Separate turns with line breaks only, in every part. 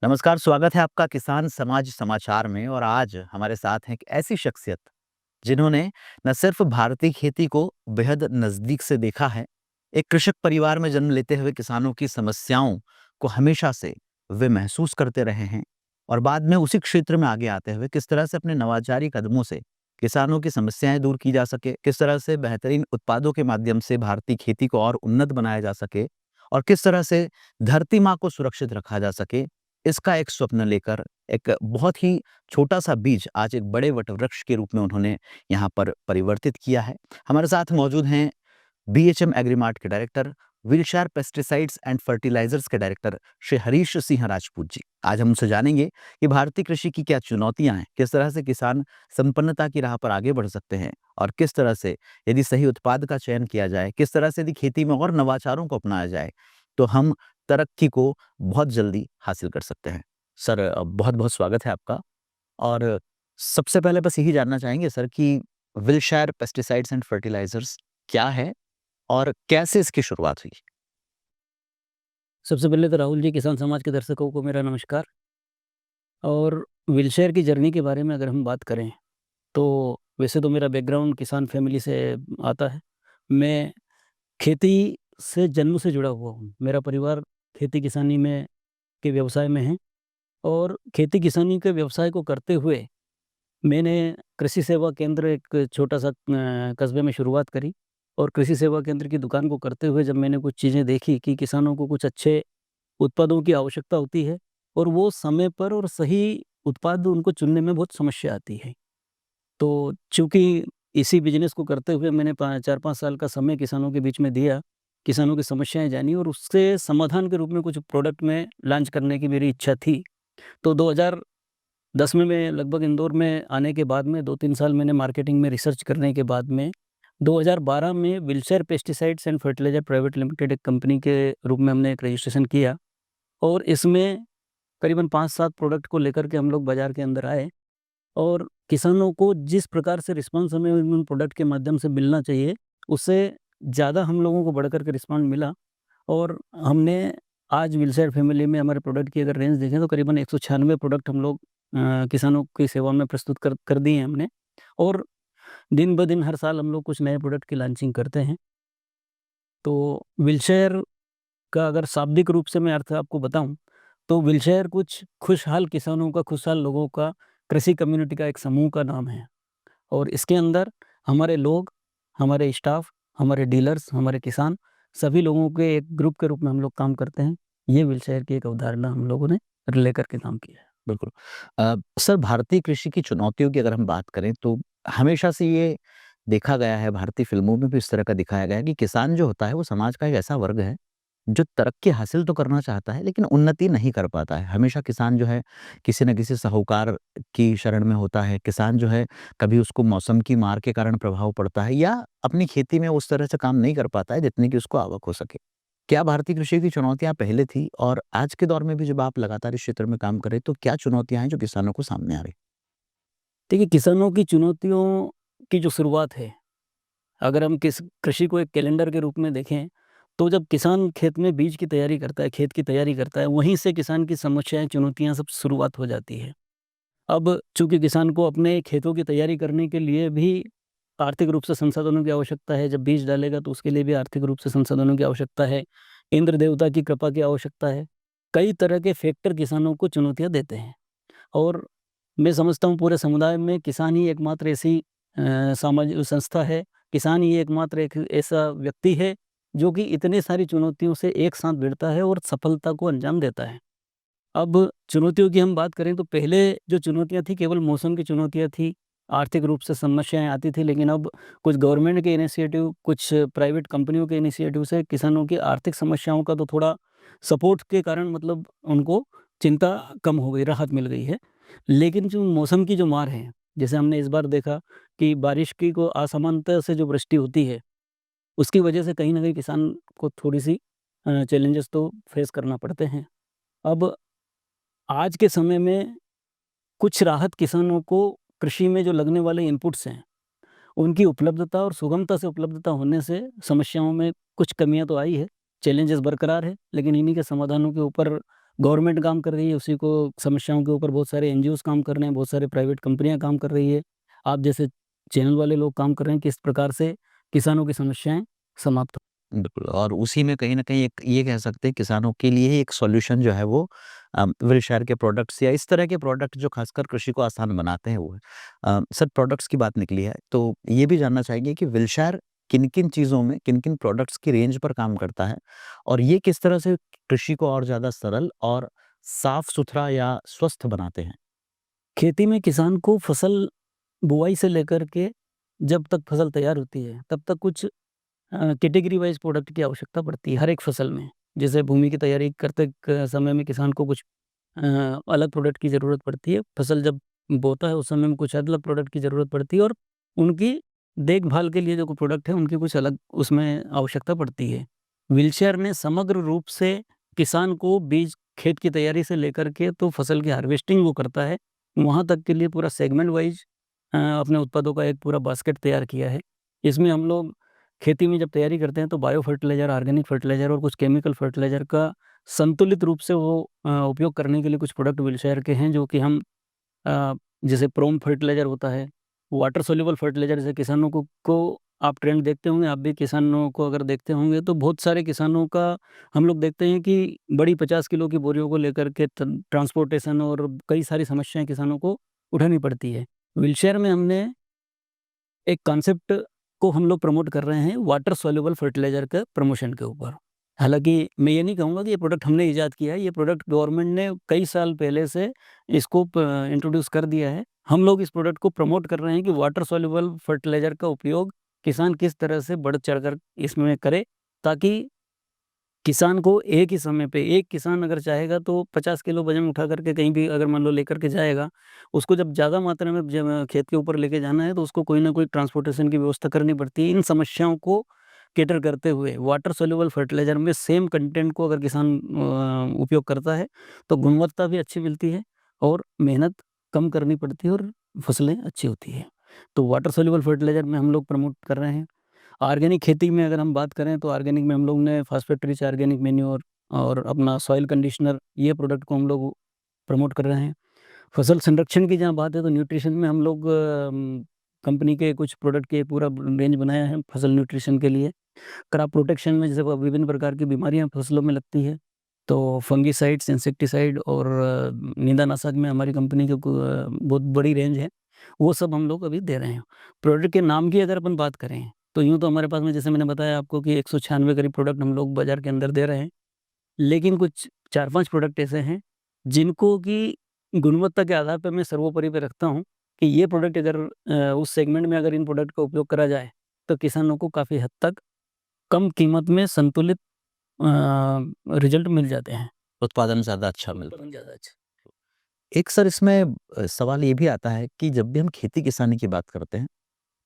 नमस्कार, स्वागत है आपका किसान समाज समाचार में। और आज हमारे साथ हैं एक ऐसी शख्सियत जिन्होंने न सिर्फ भारतीय खेती को बेहद नज़दीक से देखा है, एक कृषक परिवार में जन्म लेते हुए किसानों की समस्याओं को हमेशा से वे महसूस करते रहे हैं और बाद में उसी क्षेत्र में आगे आते हुए किस तरह से अपने नवाचारी कदमों से किसानों की समस्याएं दूर की जा सके, किस तरह से बेहतरीन उत्पादों के माध्यम से भारतीय खेती को और उन्नत बनाया जा सके और किस तरह से धरती माँ को सुरक्षित रखा जा सके, इसका एक स्वप्न लेकर एक बहुत ही छोटा-सा बीज आज एक बड़े वटवृक्ष के रूप में उन्होंने यहाँ पर परिवर्तित किया है। हमारे साथ मौजूद हैं बीएचएम एग्रीमार्ट के डायरेक्टर, विलशार पेस्टिसाइड्स एंड फर्टिलाइजर्स के डायरेक्टर श्री हरीश सिंह राजपूत जी। आज हम उनसे जानेंगे कि भारतीय कृषि की क्या चुनौतियाँ हैं, किस तरह से किसान संपन्नता की राह पर आगे बढ़ सकते हैं और किस तरह से यदि सही उत्पाद का चयन किया जाए, किस तरह से यदि खेती में और नवाचारों को अपनाया जाए, तो हम तरक्की को बहुत जल्दी हासिल कर सकते हैं। सर बहुत-बहुत स्वागत है आपका। और सबसे पहले बस यही जानना चाहेंगे सर कि विलशार पेस्टिसाइड्स एंड फर्टिलाइजर्स क्या है और कैसे इसकी शुरुआत हुई?
सबसे पहले तो राहुल जी, किसान समाज के दर्शकों को मेरा नमस्कार। और व्हीलचेयर की जर्नी के बारे में अगर हम बात करें, तो वैसे तो मेरा बैकग्राउंड किसान फैमिली से आता है। मैं खेती से जन्म से जुड़ा हुआ हूँ। मेरा परिवार खेती-किसानी में के व्यवसाय में है और खेती-किसानी के व्यवसाय को करते हुए मैंने कृषि सेवा केंद्र एक छोटा-सा कस्बे में शुरुआत करी। और कृषि सेवा केंद्र की दुकान को करते हुए जब मैंने कुछ चीज़ें देखी कि किसानों को कुछ अच्छे उत्पादों की आवश्यकता होती है और वो समय पर और सही उत्पाद उनको चुनने में बहुत समस्या आती है। तो चूँकि इसी बिज़नेस को करते हुए मैंने 4-5 साल का समय किसानों के बीच में दिया, किसानों की समस्याएँ जानी और उससे समाधान के रूप में कुछ प्रोडक्ट मैं लॉन्च करने की मेरी इच्छा थी। तो 2010 में मैं लगभग इंदौर में आने के बाद में 2-3 साल मैंने मार्केटिंग में रिसर्च करने के बाद में 2012 में Wilshire pesticides and fertiliser private limited एक कंपनी के रूप में हमने एक रजिस्ट्रेशन किया। और इसमें करीबन 5-7 प्रोडक्ट को लेकर के हम लोग बाज़ार के अंदर आए और किसानों को जिस प्रकार से रिस्पॉन्स हमें उन प्रोडक्ट के माध्यम से मिलना चाहिए, उससे ज़्यादा हम लोगों को बढ़कर के रिस्पॉन्स मिला। और हमने आज विलशेर फैमिली में हमारे प्रोडक्ट की अगर रेंज देखें तो करीबन 196 प्रोडक्ट हम लोग किसानों की सेवा में प्रस्तुत कर दिए हैं हमने। और दिन-ब-दिन हर साल हम लोग कुछ नए प्रोडक्ट की लॉन्चिंग करते हैं। तो व्हीलचेयर का अगर शाब्दिक रूप से मैं अर्थ आपको बताऊँ, तो व्हीलचेयर कुछ खुशहाल किसानों का, खुशहाल लोगों का, कृषि कम्युनिटी का एक समूह का नाम है। और इसके अंदर हमारे लोग, हमारे स्टाफ, हमारे डीलर्स, हमारे किसान, सभी लोगों के एक ग्रुप के रूप में हम लोग काम करते हैं। ये व्हीलचेयर की एक अवधारणा हम लोगों ने लेकर के काम किया है।
बिल्कुल। सर, भारतीय कृषि की चुनौतियों की अगर हम बात करें तो हमेशा से ये देखा गया है, भारतीय फ़िल्मों में भी इस तरह का दिखाया गया है कि किसान जो होता है वो समाज का एक ऐसा वर्ग है जो तरक्की हासिल तो करना चाहता है लेकिन उन्नति नहीं कर पाता है। हमेशा किसान जो है किसी न किसी साहूकार की शरण में होता है। किसान जो है कभी उसको मौसम की मार के कारण प्रभाव पड़ता है या अपनी खेती में उस तरह से काम नहीं कर पाता है जितनी कि उसको आवक हो सके। क्या भारतीय कृषि की चुनौतियाँ पहले थी और आज के दौर में भी जब आप लगातार इस क्षेत्र में काम कर रहे हैं, तो क्या चुनौतियाँ हैं जो किसानों को सामने आ रही?
देखिए, किसानों की चुनौतियों की जो शुरुआत है, अगर हम किस कृषि को एक कैलेंडर के रूप में देखें, तो जब किसान खेत में बीज की तैयारी करता है, खेत की तैयारी करता है, वहीं से किसान की समस्याएँ, चुनौतियाँ सब शुरुआत हो जाती है। अब चूँकि किसान को अपने खेतों की तैयारी करने के लिए भी आर्थिक रूप से संसाधनों की आवश्यकता है, जब बीज डालेगा तो उसके लिए भी आर्थिक रूप से संसाधनों की आवश्यकता है, इंद्र देवता की कृपा की आवश्यकता है। कई तरह के फैक्टर किसानों को चुनौतियाँ देते हैं। और मैं समझता हूँ पूरे समुदाय में किसान ही एकमात्र ऐसी सामाजिक संस्था है, किसान ही एकमात्र एक ऐसा व्यक्ति है, जो कि इतने सारी चुनौतियों से एक साथ भिड़ता है और सफलता को अंजाम देता है। अब चुनौतियों की हम बात करें तो पहले जो चुनौतियाँ थी केवल मौसम की चुनौतियाँ थी, आर्थिक रूप से समस्याएँ आती थी, लेकिन अब कुछ गवर्नमेंट के इनिशिएटिव, कुछ प्राइवेट कंपनियों के इनिशिएटिव से किसानों की आर्थिक समस्याओं का तो थोड़ा सपोर्ट के कारण मतलब उनको चिंता कम हो गई, राहत मिल गई है। लेकिन जो मौसम की जो मार है, जैसे हमने इस बार देखा कि बारिश की को असमानता से जो वृष्टि होती है, उसकी वजह से कहीं न कहीं किसान को थोड़ी-सी चैलेंजेस तो फेस करना पड़ते हैं। अब आज के समय में कुछ राहत किसानों को कृषि में जो लगने वाले इनपुट्स हैं, उनकी उपलब्धता और सुगमता से उपलब्धता होने से समस्याओं में कुछ कमियाँ तो आई है, चैलेंजेस बरकरार है, लेकिन इन्हीं के समाधानों के ऊपर गवर्नमेंट काम कर रही है, उसी को समस्याओं के ऊपर बहुत सारे एनजीओज़ काम कर रहे हैं, बहुत सारे प्राइवेट कंपनियाँ काम कर रही है। आप जैसे चैनल वाले लोग काम कर रहे हैं, किस प्रकार से किसानों की समस्याएँ समाप्त हो।
बिल्कुल, और उसी में कहीं न कहीं एक ये कह सकते हैं किसानों के लिए ही एक सॉल्यूशन जो है वो विलशेयर के प्रोडक्ट्स या इस तरह के प्रोडक्ट जो खासकर कृषि को आसान बनाते हैं वो है। सर, प्रोडक्ट्स की बात निकली है, तो ये भी जानना चाहेंगे कि विलशेयर किन-किन चीज़ों में, किन-किन प्रोडक्ट्स की रेंज पर काम करता है? और ये किस तरह से कृषि को और ज़्यादा सरल और साफ-सुथरा या स्वस्थ बनाते हैं?
खेती में किसान को फसल बुआई से लेकर के जब तक फसल तैयार होती है, तब तक कुछ कैटेगरी वाइज़ प्रोडक्ट की आवश्यकता पड़ती है हर एक फसल में। जैसे भूमि की तैयारी करते क समय में किसान को कुछ अ, अलग प्रोडक्ट की ज़रूरत पड़ती है। फसल जब बोता है उस समय में कुछ अलग प्रोडक्ट की ज़रूरत पड़ती है और उनकी देखभाल के लिए जो प्रोडक्ट है उनकी कुछ अलग उसमें आवश्यकता पड़ती है। व्हीलचेयर ने समग्र रूप से किसान को बीज खेत की तैयारी से लेकर के तो फसल की हार्वेस्टिंग वो करता है, वहाँ तक के लिए पूरा सेगमेंट वाइज़ अपने उत्पादों का एक पूरा बास्केट तैयार किया है। इसमें हम लोग खेती में जब तैयारी करते हैं तो बायो फर्टिलाइज़र, ऑर्गेनिक फर्टिलाइज़र और कुछ केमिकल फर्टिलाइज़र का संतुलित रूप से वो उपयोग करने के लिए कुछ प्रोडक्ट विलशेयर के हैं जो कि हम जैसे प्रोम फर्टिलाइज़र होता है, वाटर सोल्यूबल फर्टिलाइज़र जैसे किसानों को आप ट्रेंड देखते होंगे, आप भी किसानों को अगर देखते होंगे तो बहुत सारे किसानों का हम लोग देखते हैं कि बड़ी 50 किलो की बोरियों को लेकर के ट्रांसपोर्टेशन और कई सारी समस्याएँ किसानों को उठानी पड़ती है। व्हीलचेयर में हमने एक कॉन्सेप्ट को हम लोग प्रमोट कर रहे हैं वाटर सोल्यूबल फर्टिलाइज़र के प्रमोशन के ऊपर। हालाँकि मैं ये नहीं कहूँगा कि ये प्रोडक्ट हमने इजाद किया है, ये प्रोडक्ट गवर्नमेंट ने कई साल पहले से इसको इंट्रोड्यूस कर दिया है। हम लोग इस प्रोडक्ट को प्रमोट कर रहे हैं कि वाटर सोल्यूबल फर्टिलाइज़र का उपयोग किसान किस तरह से बढ़-चढ़ कर इसमें करे, ताकि किसान को एक ही समय पे एक किसान अगर चाहेगा तो 50 किलो वज़न उठा करके कहीं भी अगर मान लो लेकर के जाएगा, उसको जब ज़्यादा मात्रा में जब खेत के ऊपर लेके जाना है तो उसको कोई न कोई ट्रांसपोर्टेशन की व्यवस्था करनी पड़ती है। इन समस्याओं को कैटर करते हुए वाटर सोल्यूबल फर्टिलाइज़र में सेम कंटेंट को अगर किसान उपयोग करता है, तो गुणवत्ता भी अच्छी मिलती है और मेहनत कम करनी पड़ती है और फसलें अच्छी होती हैं। तो वाटर सोल्यूबल फर्टिलाइज़र में हम लोग प्रमोट कर रहे हैं। ऑर्गेनिक खेती में अगर हम बात करें तो ऑर्गेनिक में हम लोग ने फॉस्फेट रिच ऑर्गेनिक मैन्योर और अपना सॉइल कंडीशनर ये प्रोडक्ट को हम लोग प्रमोट कर रहे हैं। फसल संरक्षण की जहाँ बात है तो न्यूट्रिशन में हम लोग कंपनी के कुछ प्रोडक्ट के पूरा रेंज बनाया है फसल न्यूट्रिशन के लिए। क्रॉप प्रोटेक्शन में जैसे विभिन्न प्रकार की बीमारियाँ फसलों में लगती है, तो फंगिसाइड्स, इंसेक्टिसाइड और नींदानाशक में हमारी कंपनी की बहुत बड़ी रेंज है। वो सब हम लोग अभी दे रहे हैं। प्रोडक्ट के नाम की अगर अपन बात करें, तो यूँ तो हमारे पास में जैसे मैंने बताया आपको कि 196 करीब प्रोडक्ट हम लोग बाज़ार के अंदर दे रहे हैं। लेकिन कुछ 4-5 प्रोडक्ट ऐसे हैं, जिनको कि गुणवत्ता के आधार पे मैं सर्वोपरि पे रखता हूँ कि ये प्रोडक्ट अगर उस सेगमेंट में अगर इन प्रोडक्ट का उपयोग करा जाए, तो किसानों को काफ़ी हद तक कम कीमत में संतुलित अ, रिज़ल्ट मिल जाते हैं।
उत्पादन ज़्यादा अच्छा मिलता है।
उत्पादन ज़्यादा अच्छा।
एक सर इसमें सवाल ये भी आता है कि जब भी हम खेती-किसानी की बात करते हैं,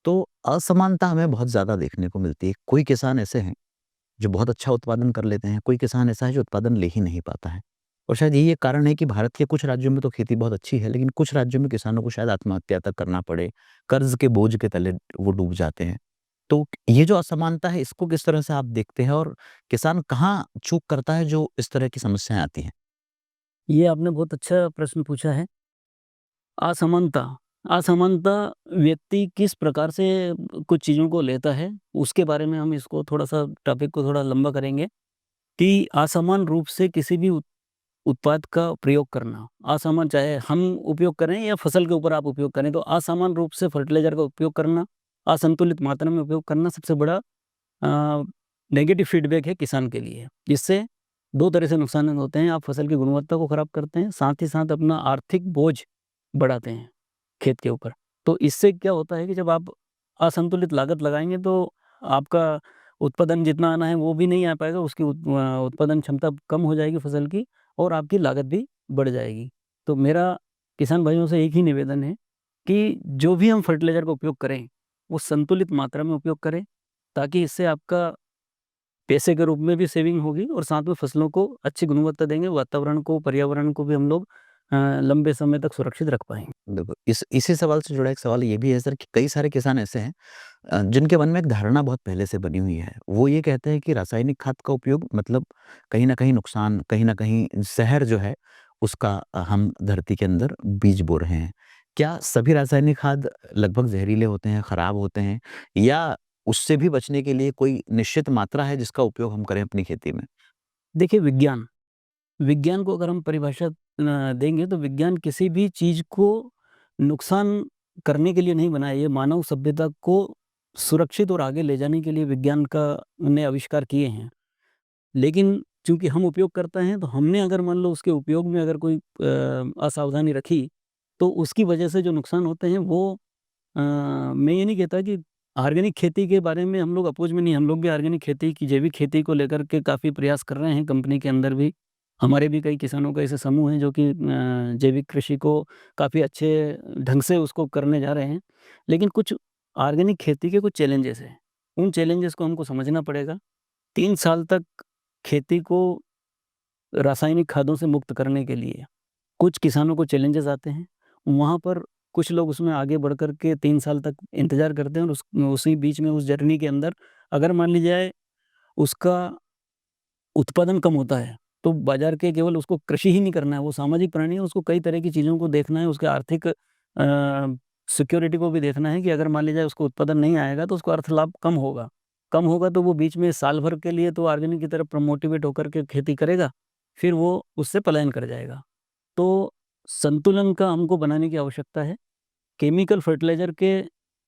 तो असमानता हमें बहुत ज़्यादा देखने को मिलती है। कोई किसान ऐसे हैं जो बहुत अच्छा उत्पादन कर लेते हैं, कोई किसान ऐसा है जो उत्पादन ले ही नहीं पाता है। और शायद यही एक कारण है कि भारत के कुछ राज्यों में तो खेती बहुत अच्छी है, लेकिन कुछ राज्यों में किसानों को शायद आत्महत्या तक करना पड़े, कर्ज़ के बोझ के तले वो डूब जाते हैं। तो ये जो असमानता है, इसको किस तरह से आप देखते हैं और किसान कहाँ चूक करता है जो इस तरह की समस्याएँ आती हैं?
ये आपने बहुत अच्छा प्रश्न पूछा है। असमानता, असमानता व्यक्ति किस प्रकार से कुछ चीज़ों को लेता है, उसके बारे में हम इसको थोड़ा-सा टॉपिक को थोड़ा लंबा करेंगे कि असमान रूप से किसी भी उत्पाद का प्रयोग करना, असमान चाहे हम उपयोग करें या फसल के ऊपर आप उपयोग करें, तो असमान रूप से फर्टिलाइज़र का उपयोग करना, असंतुलित मात्रा में उपयोग करना सबसे बड़ा अ, नेगेटिव फीडबैक है किसान के लिए। जिससे 2 तरह से नुकसान होते हैं, आप फसल की गुणवत्ता को खराब करते हैं, साथ ही साथ अपना आर्थिक बोझ बढ़ाते हैं खेत के ऊपर। तो इससे क्या होता है कि जब आप असंतुलित लागत लगाएँगे तो आपका उत्पादन जितना आना है वो भी नहीं आ पाएगा, उसकी उत्पादन क्षमता कम हो जाएगी फसल की और आपकी लागत भी बढ़ जाएगी। तो मेरा किसान भाइयों से एक ही निवेदन है कि जो भी हम फर्टिलाइज़र का उपयोग करें, वो संतुलित मात्रा में उपयोग करें, ताकि इससे आपका पैसे के रूप में भी सेविंग होगी और साथ में फसलों को अच्छी गुणवत्ता देंगे, वातावरण को, पर्यावरण को भी हम लोग लंबे समय तक सुरक्षित रख पाएँगे।
बिल्कुल। इसी सवाल से जुड़ा एक सवाल ये भी है सर कि कई सारे किसान ऐसे हैं जिनके मन में एक धारणा बहुत पहले से बनी हुई है। वो ये कहते हैं कि रासायनिक खाद का उपयोग मतलब कहीं न कहीं नुकसान, कहीं न कहीं ज़हर जो है उसका हम धरती के अंदर बीज बो रहे हैं। क्या सभी रासायनिक खाद लगभग ज़हरीले होते हैं, खराब होते हैं या उससे भी बचने के लिए कोई निश्चित मात्रा है जिसका उपयोग हम करें अपनी खेती में?
देखिए विज्ञान, विज्ञान को अगर हम परिभाषा देंगे तो विज्ञान किसी भी चीज़ को नुकसान करने के लिए नहीं बनाया, ये मानव सभ्यता को सुरक्षित और आगे ले जाने के लिए विज्ञान का ने आविष्कार किए हैं। लेकिन चूँकि हम उपयोग करते हैं, तो हमने अगर मान लो उसके उपयोग में अगर कोई असावधानी रखी, तो उसकी वजह से जो नुकसान होते हैं वो मैं ये नहीं कहता कि ऑर्गेनिक खेती के बारे में हम लोग अपोज़ में नहीं, हम लोग भी ऑर्गेनिक खेती की जैविक खेती को लेकर के काफ़ी प्रयास कर रहे हैं कंपनी के अंदर भी। हमारे भी कई किसानों का ऐसे समूह हैं जो कि जैविक कृषि को काफ़ी अच्छे ढंग से उसको करने जा रहे हैं। लेकिन कुछ ऑर्गेनिक खेती के कुछ चैलेंजेस हैं, उन चैलेंजेस को हमको समझना पड़ेगा। 3 साल तक खेती को रासायनिक खादों से मुक्त करने के लिए कुछ किसानों को चैलेंजेस आते हैं। वहाँ पर कुछ लोग उसमें आगे बढ़ कर के 3 साल तक इंतज़ार करते हैं और उसी बीच में उस जर्नी के अंदर अगर मान ली जाए उसका उत्पादन कम होता है, तो बाज़ार के केवल उसको कृषि ही नहीं करना है, वो सामाजिक प्राणी है, उसको कई तरह की चीज़ों को देखना है, उसके आर्थिक सिक्योरिटी को भी देखना है कि अगर मान लीजिए उसको उत्पादन नहीं आएगा तो उसको अर्थ लाभ कम होगा। कम होगा तो वो बीच में साल भर के लिए तो ऑर्गेनिक की तरफ मोटिवेट होकर के खेती करेगा, फिर वो उससे पलायन कर जाएगा। तो संतुलन का हमको बनाने की आवश्यकता है। केमिकल फर्टिलाइज़र के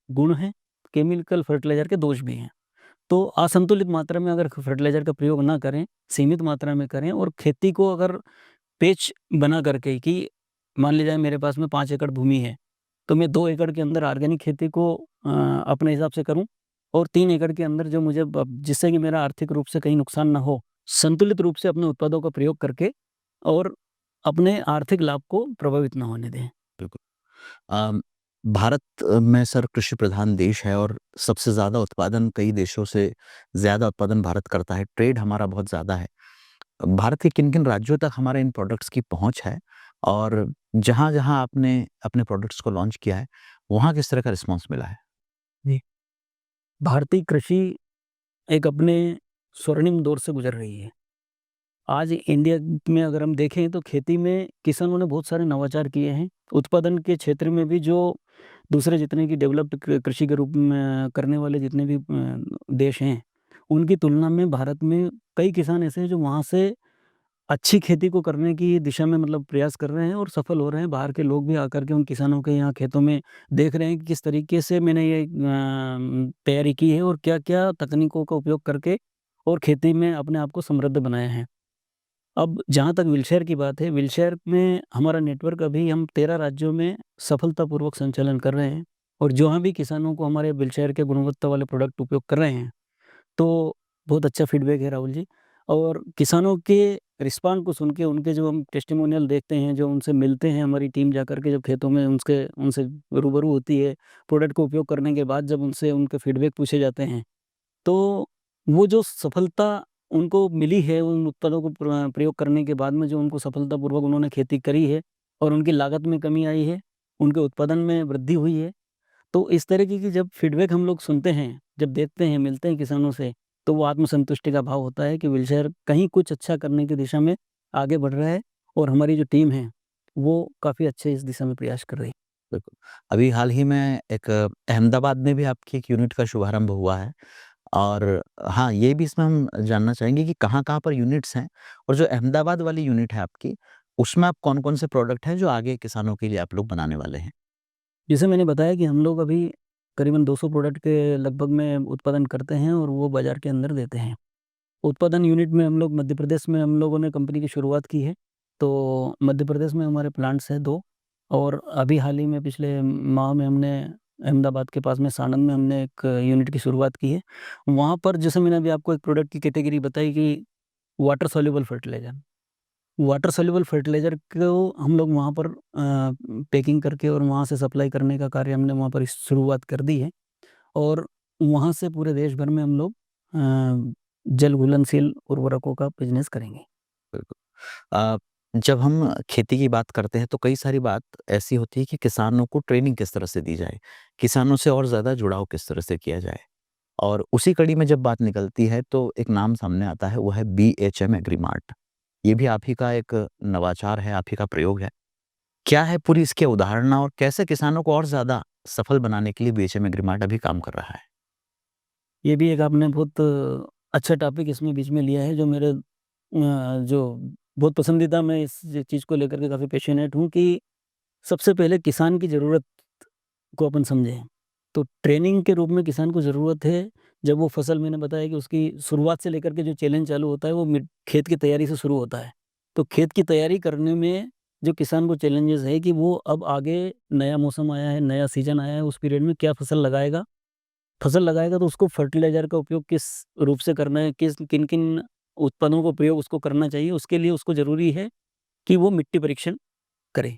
गुण हैं, केमिकल फर्टिलाइज़र के दोष भी हैं। तो असंतुलित मात्रा में अगर फर्टिलाइज़र का प्रयोग ना करें, सीमित मात्रा में करें और खेती को अगर पेच बना करके कि मान लीजिए मेरे पास में 5 एकड़ भूमि है, तो मैं 2 एकड़ के अंदर ऑर्गेनिक खेती को अपने हिसाब से करूँ और 3 एकड़ के अंदर जो मुझे ब जिससे कि मेरा आर्थिक रूप से कहीं नुकसान ना हो, संतुलित रूप से अपने उत्पादों का प्रयोग करके और अपने आर्थिक लाभ को प्रभावित ना होने दें।
बिल्कुल। अम, भारत में सर कृषि प्रधान देश है और सबसे ज़्यादा उत्पादन कई देशों से ज़्यादा उत्पादन भारत करता है। ट्रेड हमारा बहुत ज़्यादा है। भारत के किन-किन राज्यों तक हमारे इन प्रोडक्ट्स की पहुँच है? और जहाँ-जहाँ आपने अपने प्रोडक्ट्स को लॉन्च किया है, वहाँ किस तरह का रिस्पॉन्स मिला है?
जी। भारतीय कृषि एक अपने स्वर्णिम दौर से गुज़र रही है। आज इंडिया में अगर हम देखें तो खेती में किसानों ने बहुत सारे नवाचार किए हैं। उत्पादन के क्षेत्र में भी जो दूसरे जितने की डेवलप्ड कृषि के रूप में करने वाले जितने भी देश हैं, उनकी तुलना में भारत में कई किसान ऐसे हैं जो वहाँ से अच्छी खेती को करने की दिशा में मतलब प्रयास कर रहे हैं और सफल हो रहे हैं। बाहर के लोग भी आकर के उन किसानों के यहाँ खेतों में देख रहे हैं कि किस तरीके से मैंने ये तैयारी की है और क्या-क्या तकनीकों का उपयोग करके और खेती में अपने आप को समृद्ध बनाया है। अब जहाँ तक व्हीलचेयर की बात है, व्हीलचेयर में हमारा नेटवर्क अभी हम 13 राज्यों में सफलतापूर्वक संचालन कर रहे हैं और जहाँ भी किसानों को हमारे व्हीलचेयर के गुणवत्ता वाले प्रोडक्ट उपयोग कर रहे हैं, तो बहुत अच्छा फीडबैक है राहुल जी। और किसानों के रिस्पॉन्ड को सुन के उनके जो हम टेस्टिमोनियल देखते हैं, जो उनसे मिलते हैं, हमारी टीम जाकर के जब खेतों में उनके उनसे रूबरू होती है, प्रोडक्ट को उपयोग करने के बाद जब उनसे उनके फीडबैक पूछे जाते हैं, तो वो जो सफलता उनको मिली है उन उत्पादों को प्रयोग करने के बाद में जो उनको सफलतापूर्वक उन्होंने खेती करी है और उनकी लागत में कमी आई है, उनके उत्पादन में वृद्धि हुई है। तो इस तरीके की जब फीडबैक हम लोग सुनते हैं, जब देखते हैं, मिलते हैं किसानों से, तो वो आत्मसंतुष्टि का भाव होता है कि व्हीलचेयर कहीं कुछ अच्छा करने की दिशा में आगे बढ़ रहा है और हमारी जो टीम है, वो काफ़ी अच्छे इस दिशा में प्रयास कर रही है।
बिल्कुल। अभी हाल ही में एक अहमदाबाद में भी आपकी एक यूनिट का शुभारंभ हुआ है और हाँ, ये भी इसमें हम जानना चाहेंगे कि कहाँ-कहाँ पर यूनिट्स हैं? और जो अहमदाबाद वाली यूनिट है आपकी, उसमें आप कौन-कौन से प्रोडक्ट हैं जो आगे किसानों के लिए आप लोग बनाने वाले हैं?
जैसे मैंने बताया कि हम लोग अभी करीबन 200 प्रोडक्ट के लगभग में उत्पादन करते हैं और वो बाज़ार के अंदर देते हैं। उत्पादन यूनिट में हम लोग मध्य प्रदेश में हम लोगों ने कंपनी की शुरुआत की है। तो मध्य प्रदेश में हमारे प्लांट्स हैं 2 और अभी हाल ही में पिछले माह में हमने अहमदाबाद के पास में साणंद में हमने एक यूनिट की शुरुआत की है। वहाँ पर जैसे मैंने अभी आपको एक प्रोडक्ट की कैटेगरी बताई कि water soluble fertiliser. Water soluble fertiliser को हम लोग वहाँ पर पैकिंग करके और वहाँ से सप्लाई करने का कार्य हमने वहाँ पर शुरुआत कर दी है और वहाँ से पूरे देश भर में हम लोग जल घुलनशील उर्वरकों का बिज़नेस करेंगे।
बिल्कुल। अ, जब हम खेती की बात करते हैं तो कई सारी बात ऐसी होती है कि किसानों को ट्रेनिंग किस तरह से दी जाए, किसानों से और ज़्यादा जुड़ाव किस तरह से किया जाए। और उसी कड़ी में जब बात निकलती है तो एक नाम सामने आता है, वो है बीएचएम एग्रीमार्ट। ये भी आप ही का एक नवाचार है, आप ही का प्रयोग है। क्या है पूरी इसकी अवधारणा और कैसे किसानों को और ज़्यादा सफल बनाने के लिए बीएचएम एग्रीमार्ट अभी काम कर रहा है?
ये भी एक आपने बहुत अच्छा टॉपिक इसमें बीच में लिया है जो मेरे जो बहुत पसंदीदा, मैं इस चीज़ को लेकर के काफ़ी पैशनेट हूँ कि सबसे पहले किसान की ज़रूरत को अपन समझें। तो ट्रेनिंग के रूप में किसान को ज़रूरत है, जब वो फसल, मैंने बताया कि उसकी शुरुआत से लेकर के जो चैलेंज चालू होता है वो खेत की तैयारी से शुरू होता है। तो खेत की तैयारी करने में जो किसान को चैलेंजेस है कि वो अब आगे नया मौसम आया है, नया सीज़न आया है, उस पीरियड में क्या फसल लगाएगा? फसल लगाएगा तो उसको फर्टिलाइज़र का उपयोग किस रूप से करना है, किन-किन उत्पादों का प्रयोग उसको करना चाहिए, उसके लिए उसको ज़रूरी है कि वो मिट्टी परीक्षण करे।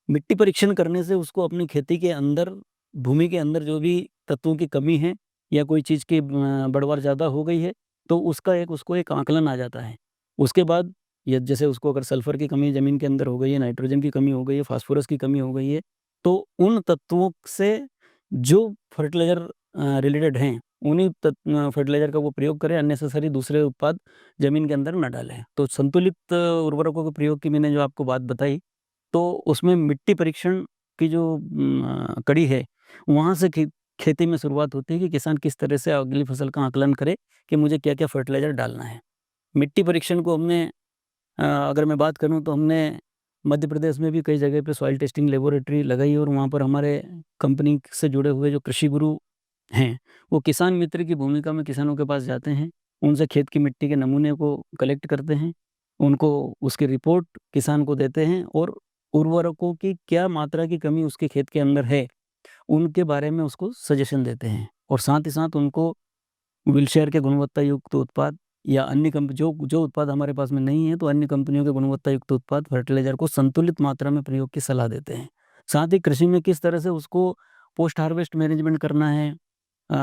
मिट्टी परीक्षण करने से उसको अपनी खेती के अंदर, भूमि के अंदर जो भी तत्वों की कमी है या कोई चीज़ की बढ़वार ज़्यादा हो गई है, तो उसको एक आकलन आ जाता है। उसके बाद या जैसे उसको अगर सल्फ़र की कमी ज़मीन के अंदर हो गई है, नाइट्रोजन की कमी हो गई है, फ़ॉस्फ़ोरस की कमी हो गई है, तो उन तत्वों से जो फर्टिलाइज़र रिलेटेड हैं, उन्हीं फर्टिलाइज़र का वो प्रयोग करें, अननेसेसरी दूसरे उत्पाद ज़मीन के अंदर ना डालें। तो संतुलित उर्वरकों के प्रयोग की मैंने जो आपको बात बताई, तो उसमें मिट्टी परीक्षण की जो कड़ी है, वहाँ से खेती में शुरुआत होती है कि किसान किस तरह से अगली फसल का आकलन करे कि मुझे क्या-क्या फर्टिलाइज़र डालना है। मिट्टी परीक्षण को हमने अगर मैं बात करूँ तो हमने मध्य प्रदेश में भी कई जगह पे सॉइल टेस्टिंग लेबोरेटरी लगाई और वहाँ पर हमारे कंपनी से जुड़े हुए जो कृषि गुरु हैं, वो किसान मित्र की भूमिका में किसानों के पास जाते हैं, उनसे खेत की मिट्टी के नमूने को कलेक्ट करते हैं, उनको उसकी रिपोर्ट किसान को देते हैं और उर्वरकों की क्या मात्रा की कमी उसके खेत के अंदर है, उनके बारे में उसको सजेशन देते हैं और साथ ही साथ उनको विलशेयर के गुणवत्ता युक्त उत्पाद या अन्य जो जो उत्पाद हमारे पास में नहीं है, तो अन्य कंपनियों के गुणवत्ता युक्त उत्पाद फर्टिलाइज़र को संतुलित मात्रा में प्रयोग की सलाह देते हैं। साथ ही कृषि में किस तरह से उसको पोस्ट हार्वेस्ट मैनेजमेंट करना है,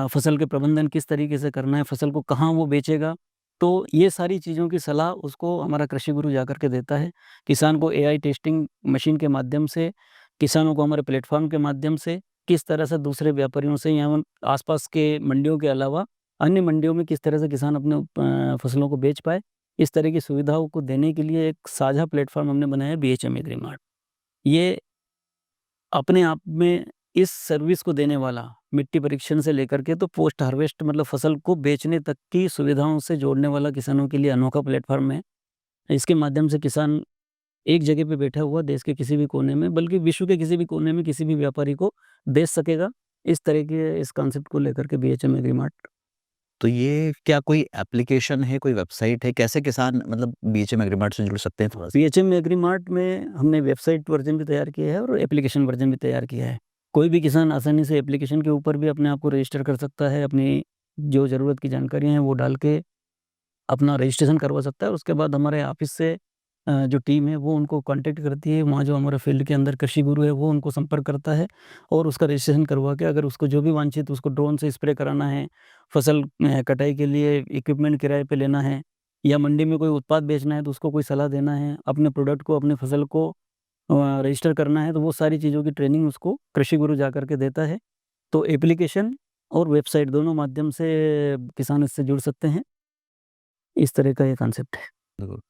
फसल के प्रबंधन किस तरीके से करना है, फसल को कहाँ वो बेचेगा, तो ये सारी चीज़ों की सलाह उसको हमारा कृषि गुरु जाकर के देता है। किसान को एआई टेस्टिंग मशीन के माध्यम से, किसानों को हमारे प्लेटफ़ॉर्म के माध्यम से, किस तरह से दूसरे व्यापारियों से या आस-पास के मंडियों के अलावा अन्य मंडियों में किस तरह से किसान अपने फसलों को बेच पाए, इस तरह की सुविधाओं को देने के लिए एक साझा प्लेटफ़ॉर्म हमने बनाया है, बीएचएम एग्रीमार्ट। ये अपने आप में इस सर्विस को देने वाला, मिट्टी परीक्षण से लेकर के तो पोस्ट हार्वेस्ट मतलब फसल को बेचने तक की सुविधाओं से जोड़ने वाला किसानों के लिए अनोखा प्लेटफ़ॉर्म है। इसके माध्यम से किसान एक जगह पे बैठा हुआ देश के किसी भी कोने में, बल्कि विश्व के किसी भी कोने में किसी भी व्यापारी को बेच सकेगा। इस तरह के इस कॉन्सेप्ट को लेकर के बीएचएम एग्रीमार्ट।
तो ये क्या कोई एप्लीकेशन है, कोई वेबसाइट है? कैसे किसान मतलब बीएचएम एग्रीमार्ट से जुड़ सकते हैं थोड़ा-सा?
बीएचएम एग्रीमार्ट में हमने वेबसाइट वर्ज़न भी तैयार किया है और एप्लीकेशन वर्ज़न भी तैयार किया है। कोई भी किसान आसानी से एप्लीकेशन के ऊपर भी अपने आप को रजिस्टर कर सकता है, अपनी जो ज़रूरत की जानकारियाँ हैं वो डाल के अपना रजिस्ट्रेशन करवा सकता है। उसके बाद हमारे ऑफ़िस से जो टीम है वो उनको कॉन्टैक्ट करती है, वहाँ जो हमारा फ़ील्ड के अंदर कृषि गुरु है वो उनको संपर्क करता है और उसका रजिस्ट्रेशन करवा के अगर उसको जो भी वांछित, उसको ड्रोन से स्प्रे कराना है, फसल कटाई के लिए इक्विपमेंट किराए पे लेना है या मंडी में कोई उत्पाद बेचना है तो उसको कोई सलाह देना है, अपने प्रोडक्ट को, अपने फसल को रजिस्टर करना है, तो वो सारी चीज़ों की ट्रेनिंग उसको कृषि गुरु जाकर के देता है। तो एप्लीकेशन और वेबसाइट दोनों माध्यम से किसान इससे जुड़ सकते हैं। इस तरह का ये कॉन्सेप्ट है।
बिल्कुल।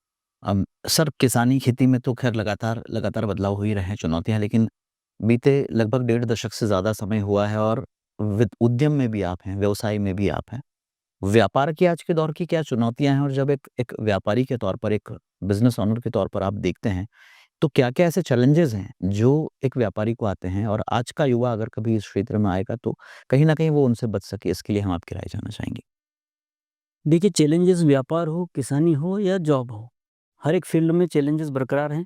सर किसानी खेती में तो ख़ैर लगातार लगातार बदलाव हो ही रहे हैं, चुनौतियाँ, लेकिन बीते लगभग डेढ़ दशक से ज़्यादा समय हुआ है और उद्यम में भी आप हैं, व्यवसाय में भी आप हैं। व्यापार की आज के दौर की क्या चुनौतियाँ हैं और जब एक एक व्यापारी के तौर पर, एक बिज़नेस ओनर के तौर पर आप देखते हैं, तो क्या-क्या ऐसे चैलेंजेज़ हैं जो एक व्यापारी को आते हैं और आज का युवा अगर कभी इस क्षेत्र में आएगा तो कहीं न कहीं वो उनसे बच सके, इसके लिए हम आपकी राय जानना चाहेंगे?
देखिए, चैलेंजेस व्यापार हो, किसानी हो या जॉब हो, हर एक फ़ील्ड में चैलेंजेस बरकरार हैं।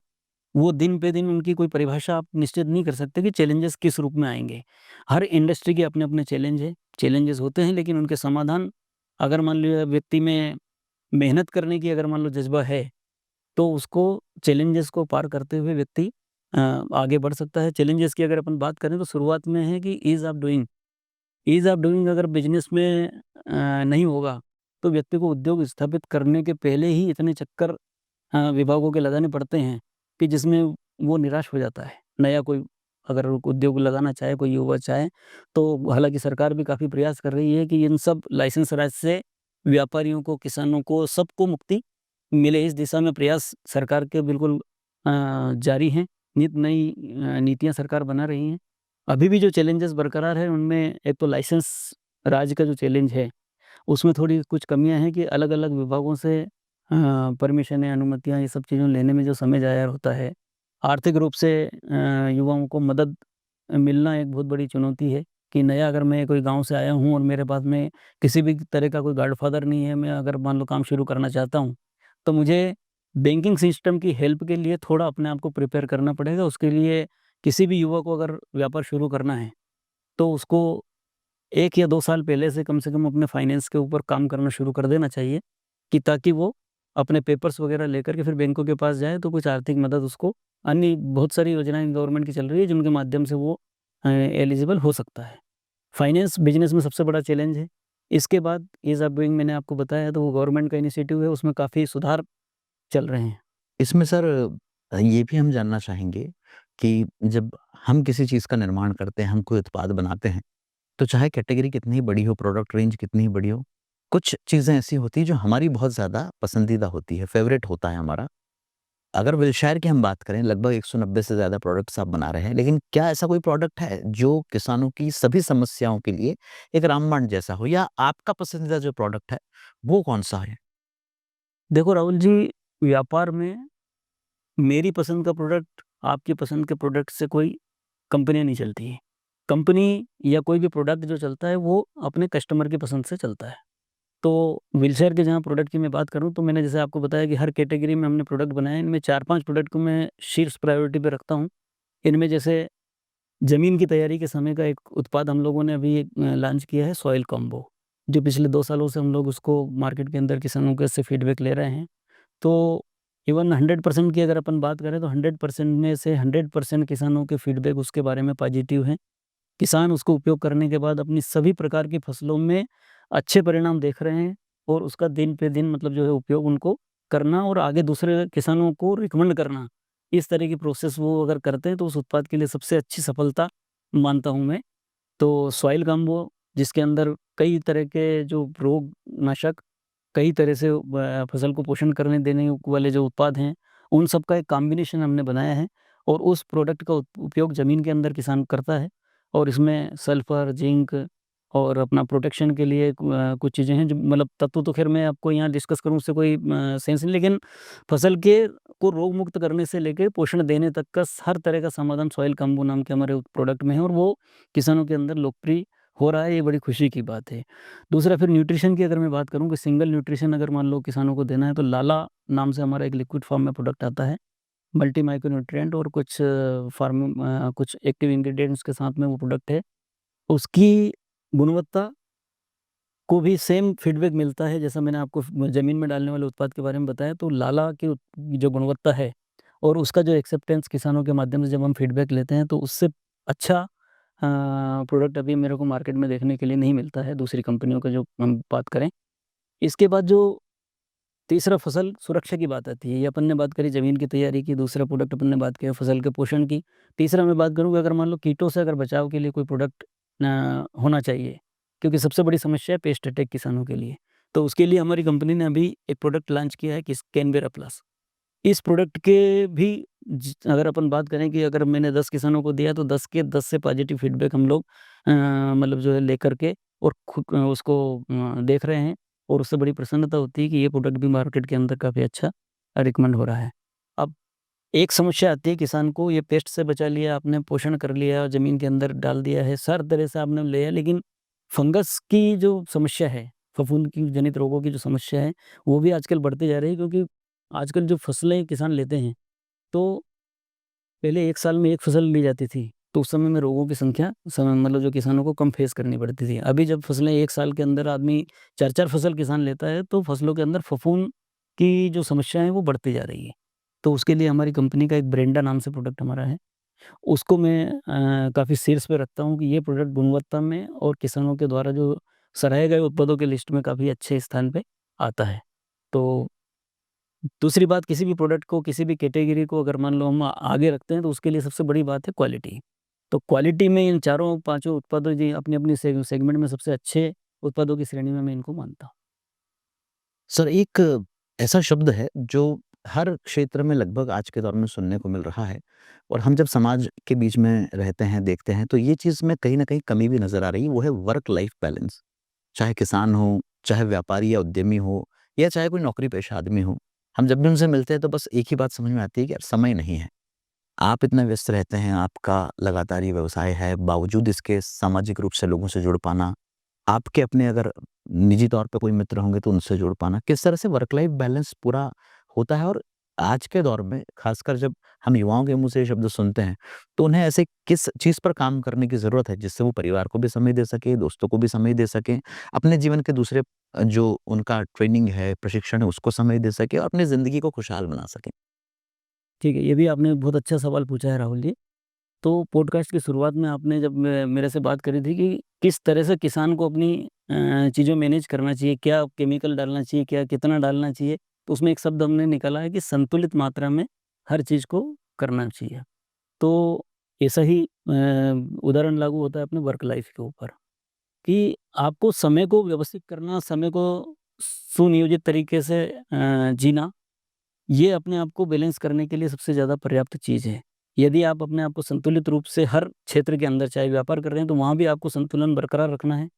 वो दिन पे दिन उनकी कोई परिभाषा आप निश्चित नहीं कर सकते कि चैलेंजेस किस रूप में आएँगे। हर इंडस्ट्री के अपने-अपने चैलेंज हैं, चैलेंजेस होते हैं लेकिन उनके समाधान, अगर मान लिया व्यक्ति में मेहनत करने की अगर मान लो जज़्बा है, तो उसको चैलेंजेस को पार करते हुए व्यक्ति आगे बढ़ सकता है। चैलेंजेस की अगर अपन बात करें तो शुरुआत में है कि ईज़ ऑफ डूइंग अगर बिज़नेस में नहीं होगा, तो व्यक्ति को उद्योग स्थापित करने के पहले ही इतने चक्कर विभागों के लगाने पड़ते हैं कि जिसमें वो निराश हो जाता है। नया कोई अगर उद्योग लगाना चाहे, कोई युवा चाहे, तो हालाँकि सरकार भी काफ़ी प्रयास कर रही है कि इन सब लाइसेंस राज से व्यापारियों को, किसानों को, सबको मुक्ति मिले। इस दिशा में प्रयास सरकार के बिल्कुल जारी हैं। नित नई नीतियाँ सरकार बना रही हैं। अभी भी जो चैलेंजेस बरकरार हैं, उनमें एक तो लाइसेंस राज का जो चैलेंज है, उसमें थोड़ी कुछ कमियाँ हैं कि अलग-अलग विभागों से परमिशनें, अनुमतियाँ, ये सब चीज़ों लेने में जो समय ज़ाया होता है। आर्थिक रूप से युवाओं को मदद मिलना एक बहुत बड़ी चुनौती है कि नया अगर मैं कोई गाँव से आया हूँ और मेरे पास में किसी भी तरह का कोई गॉडफ़ादर नहीं है, मैं अगर मान लो काम शुरू करना चाहता हूँ, तो मुझे बैंकिंग सिस्टम की हेल्प के लिए थोड़ा अपने आप को प्रिपेयर करना पड़ेगा। उसके लिए किसी भी युवा को अगर व्यापार शुरू करना है, तो उसको 1 या 2 साल पहले से कम अपने फाइनेंस के ऊपर काम करना शुरू कर देना चाहिए कि ताकि वो अपने पेपर्स वगैरह लेकर के फिर बैंकों के पास जाए तो कुछ आर्थिक मदद उसको अन्य बहुत सारी योजनाएँ गवर्नमेंट की चल रही है जिनके माध्यम से वो एलिजिबल हो सकता है। फाइनेंस बिज़नेस में सबसे बड़ा चैलेंज है। इसके बाद ईज़ ऑफ डूइंग मैंने आपको बताया तो वो गवर्नमेंट का इनिशिएटिव है, उसमें काफ़ी सुधार चल रहे हैं।
इसमें सर ये भी हम जानना चाहेंगे कि जब हम किसी चीज़ का निर्माण करते हैं, हम कोई उत्पाद बनाते हैं, तो चाहे कैटेगरी कितनी ही बड़ी हो, प्रोडक्ट रेंज कितनी ही बड़ी हो, कुछ चीज़ें ऐसी होती हैं जो हमारी बहुत ज़्यादा पसंदीदा होती है, फ़ेवरेट होता है हमारा। अगर विलशायर की हम बात करें, लगभग 190 से ज़्यादा प्रोडक्ट्स आप बना रहे हैं, लेकिन क्या ऐसा कोई प्रोडक्ट है जो किसानों की सभी समस्याओं के लिए एक रामबाण जैसा हो, या आपका पसंदीदा जो प्रोडक्ट है, वो कौन-सा है?
देखो राहुल जी, व्यापार में मेरी पसंद का प्रोडक्ट, आपकी पसंद के प्रोडक्ट से कोई कंपनियाँ नहीं चलती हैं। कंपनी या कोई भी प्रोडक्ट जो चलता है वो अपने कस्टमर की पसंद से चलता है। तो व्हीलचेयर के जहाँ प्रोडक्ट की मैं बात करूँ तो मैंने जैसे आपको बताया कि हर कैटेगरी में हमने प्रोडक्ट बनाए हैं। इनमें 4-5 प्रोडक्ट को मैं शीर्ष प्रायोरिटी पे रखता हूँ। इनमें जैसे ज़मीन की तैयारी के समय का एक उत्पाद हम लोगों ने अभी एक लॉन्च किया है सॉइल कॉम्बो, जो पिछले 2 सालों से हम लोग उसको मार्केट के अंदर किसानों के से फीडबैक ले रहे हैं। तो इवन 100% की अगर अपन बात करें तो 100% में से 100% किसानों के फीडबैक उसके बारे में पॉजिटिव हैं। किसान उसको उपयोग करने के बाद अपनी सभी प्रकार की फसलों में अच्छे परिणाम देख रहे हैं और उसका दिन पे दिन मतलब जो है उपयोग उनको करना और आगे दूसरे किसानों को रिकमेंड करना, इस तरह की प्रोसेस वो अगर करते हैं तो उस उत्पाद के लिए सबसे अच्छी सफलता मानता हूँ मैं। तो सॉइल कॉम्बो जिसके अंदर कई तरह के जो रोग नाशक, कई तरह से फसल को पोषण करने देने वाले जो उत्पाद हैं, उन सब का एक कॉम्बिनेशन हमने बनाया है और उस प्रोडक्ट का उपयोग ज़मीन के अंदर किसान करता है और इसमें सल्फ़र, ज़िंक और अपना प्रोटेक्शन के लिए कुछ चीज़ें हैं जो मतलब तत्व तो ख़ैर मैं आपको यहाँ डिस्कस करूँ उससे कोई सेंस नहीं, लेकिन फसल के को रोग मुक्त करने से लेके पोषण देने तक का हर तरह का समाधान सॉइल कॉम्बो नाम के हमारे प्रोडक्ट में है और वो किसानों के अंदर लोकप्रिय हो रहा है, ये बड़ी खुशी की बात है। दूसरा फिर न्यूट्रिशन की अगर मैं बात करूँ कि सिंगल न्यूट्रिशन अगर मान लो किसानों को देना है तो लाला नाम से हमारा एक लिक्विड फॉर्म में प्रोडक्ट आता है। मल्टी माइक्रो न्यूट्रिएंट और कुछ कुछ एक्टिव इंग्रीडिएंट्स के साथ में वो प्रोडक्ट है। उसकी गुणवत्ता को भी सेम फीडबैक मिलता है जैसा मैंने आपको ज़मीन में डालने वाले उत्पाद के बारे में बताया, तो लाला की जो गुणवत्ता है और उसका जो एक्सेप्टेंस किसानों के माध्यम से जब हम फीडबैक लेते हैं तो उससे अच्छा प्रोडक्ट अभी मेरे को मार्केट में देखने के लिए नहीं मिलता है दूसरी कंपनियों का जो हम बात करें। इसके बाद जो तीसरा फसल सुरक्षा की बात आती है, ये अपन ने बात करी ज़मीन की तैयारी की, दूसरा प्रोडक्ट अपन ने बात किया फसल के पोषण की। तीसरा मैं बात करूँ कि अगर मान लो कीटों से अगर बचाव के लिए कोई प्रोडक्ट होना चाहिए, क्योंकि सबसे बड़ी समस्या है पेस्ट अटैक किसानों के लिए। तो उसके लिए हमारी कंपनी ने अभी एक प्रोडक्ट लॉन्च किया है किस कैनबेरा प्लस। इस प्रोडक्ट के भी अगर अपन बात करें कि अगर मैंने 10 किसानों को दिया तो 10 के 10 से पॉजिटिव फीडबैक हम लोग मतलब जो है लेकर के और उसको देख रहे हैं और उससे बड़ी प्रसन्नता होती है कि ये प्रोडक्ट भी मार्केट के अंदर काफ़ी अच्छा रिकमेंड हो रहा है। अब एक समस्या आती है किसान को, ये पेस्ट से बचा लिया आपने, पोषण कर लिया, ज़मीन के अंदर डाल दिया है, हर तरह से आपने लिया, लेकिन फंगस की जो समस्या है, फफूंद की जनित रोगों की जो समस्या है, वो भी आजकल बढ़ती जा रही है क्योंकि आजकल जो फसलें किसान लेते हैं, तो पहले 1 साल में 1 फसल ली जाती थी, तो उस समय में रोगों की संख्या मतलब जो किसानों को कम फेस करनी पड़ती थी। अभी जब फसलें 1 साल के अंदर आदमी 4-4 फसल किसान लेता है, तो फसलों के अंदर फफूंद की जो समस्या है, वो बढ़ती जा रही है। तो उसके लिए हमारी कंपनी का एक ब्रेंडा नाम से प्रोडक्ट हमारा है, उसको मैं काफ़ी शीर्ष पे रखता हूँ कि ये प्रोडक्ट गुणवत्ता में और किसानों के द्वारा जो सराहे गए उत्पादों की लिस्ट में काफ़ी अच्छे स्थान पे आता है। तो दूसरी बात, किसी भी प्रोडक्ट को, किसी भी कैटेगरी को अगर मान लो हम आगे रखते हैं, तो उसके लिए सबसे बड़ी बात है क्वालिटी। तो क्वालिटी में इन चारों, पाँचों उत्पादों जी अपनी-अपनी सेगमेंट में सबसे अच्छे उत्पादों की श्रेणी में मैं इनको मानता हूँ।
सर, एक ऐसा शब्द है जो हर क्षेत्र में लगभग आज के दौर में सुनने को मिल रहा है और हम जब समाज के बीच में रहते हैं, देखते हैं, तो ये चीज़ में कहीं न कहीं कमी भी नज़र आ रही है, वो है वर्क लाइफ बैलेंस। चाहे किसान हो, चाहे व्यापारी या उद्यमी हो या चाहे कोई नौकरी-पेशा आदमी हो, हम जब भी उनसे मिलते हैं तो बस एक ही बात समझ में आती है कि यार समय नहीं है। आप इतना व्यस्त रहते हैं, आपका लगातार ये व्यवसाय है, बावजूद इसके सामाजिक रूप से लोगों से जुड़ पाना, आपके अपने अगर निजी तौर पे कोई मित्र होंगे तो उनसे जुड़ पाना, किस तरह से वर्क लाइफ बैलेंस पूरा होता है और आज के दौर में खासकर जब हम युवाओं के मुँह से ये शब्द सुनते हैं, तो उन्हें ऐसे किस चीज़ पर काम करने की ज़रूरत है जिससे वो परिवार को भी समय दे सकें, दोस्तों को भी समय दे सकें, अपने जीवन के दूसरे जो उनका ट्रेनिंग है, प्रशिक्षण है उसको समय दे सकें और अपनी ज़िंदगी को खुशहाल बना सकें?
ठीक है, ये भी आपने बहुत अच्छा सवाल पूछा है राहुल जी। तो पॉडकास्ट की शुरुआत में आपने जब मेरे से बात करी थी कि किस तरह से किसान को अपनी चीज़ें मैनेज करना चाहिए, क्या केमिकल डालना चाहिए, क्या कितना डालना चाहिए, तो उसमें एक शब्द हमने निकाला है कि संतुलित मात्रा में हर चीज़ को करना चाहिए। तो ऐसा ही उदाहरण लागू होता है अपने वर्क लाइफ के ऊपर कि आपको समय को व्यवस्थित करना, समय को सुनियोजित तरीके से जीना, ये अपने आप को बैलेंस करने के लिए सबसे ज़्यादा पर्याप्त चीज़ है। यदि आप अपने आप को संतुलित रूप से हर क्षेत्र के अंदर, चाहे व्यापार कर रहे हैं, तो वहाँ भी आपको संतुलन बरकरार रखना है।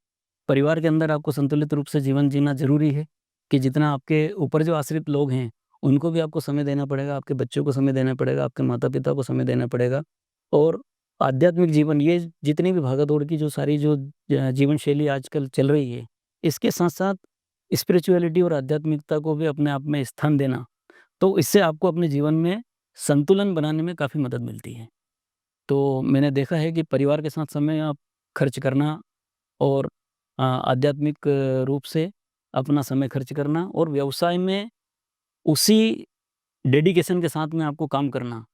परिवार के अंदर आपको संतुलित रूप से जीवन जीना ज़रूरी है कि जितना आपके ऊपर जो आश्रित लोग हैं, उनको भी आपको समय देना पड़ेगा, आपके बच्चों को समय देना पड़ेगा, आपके माता-पिता को समय देना पड़ेगा। और आध्यात्मिक जीवन, ये जितनी भी भागा-दौड़ की जो सारी जो जीवन शैली आजकल चल रही है, इसके साथ-साथ स्पिरिचुअलिटी और आध्यात्मिकता को भी अपने आप में स्थान देना, तो इससे आपको अपने जीवन में संतुलन बनाने में काफ़ी मदद मिलती है। तो मैंने देखा है कि परिवार के साथ समय आप खर्च करना और आध्यात्मिक रूप से अपना समय खर्च करना और व्यवसाय में उसी डेडिकेशन के साथ में आपको काम करना।